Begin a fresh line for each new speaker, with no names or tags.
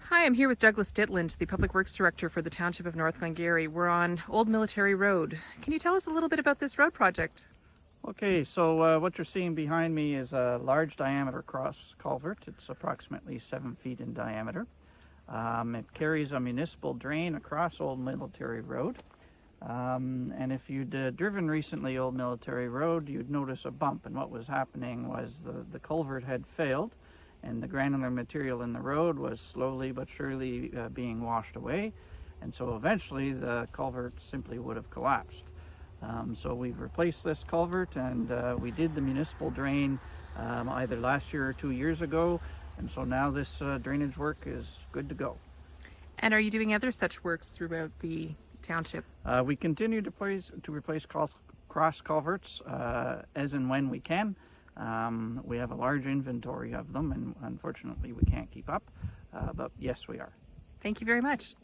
Hi, I'm here with Douglas Sitland, the Public Works Director for the Township of North Glengarry. We're on Old Military Road. Can you tell us a little bit about this road project?
Okay, so what you're seeing behind me is a large diameter cross culvert. It's approximately 7 feet in diameter. It carries a municipal drain across Old Military Road. And if you'd driven recently Old Military Road, you'd notice a bump. And what was happening was the culvert had failed, and the granular material in the road was slowly but surely being washed away. And so eventually the culvert simply would have collapsed. So we've replaced this culvert, and we did the municipal drain either last year or 2 years ago. And so now this drainage work is good to go.
And are you doing other such works throughout the township?
We continue to replace cross culverts as and when we can. We have a large inventory of them, and unfortunately we can't keep up, but yes, we are.
Thank you very much.